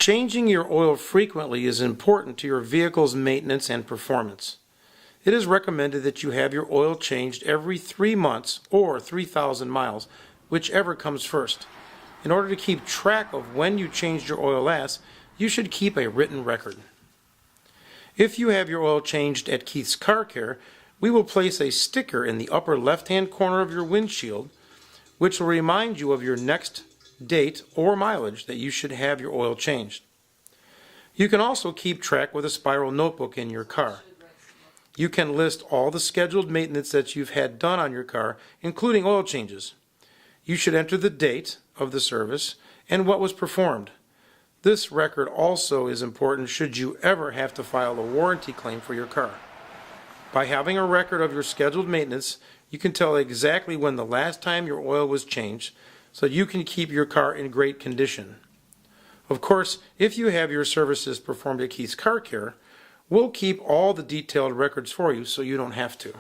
Changing your oil frequently is important to your vehicle's maintenance and performance. It is recommended that you have your oil changed every 3 months or 3,000 miles, whichever comes first. In order to keep track of when you changed your oil last, you should keep a written record. If you have your oil changed at Keith's Car Care, we will place a sticker in the upper left-hand corner of your windshield, which will remind you of your next date or mileage that you should have your oil changed. You can also keep track with a spiral notebook in your car. You can list all the scheduled maintenance that you've had done on your car, including oil changes. You should enter the date of the service and what was performed. This record also is important should you ever have to file a warranty claim for your car. By having a record of your scheduled maintenance, you can tell exactly when the last time your oil was changed, so you can keep your car in great condition. Of course, if you have your services performed at Keith's Car Care, we'll keep all the detailed records for you so you don't have to.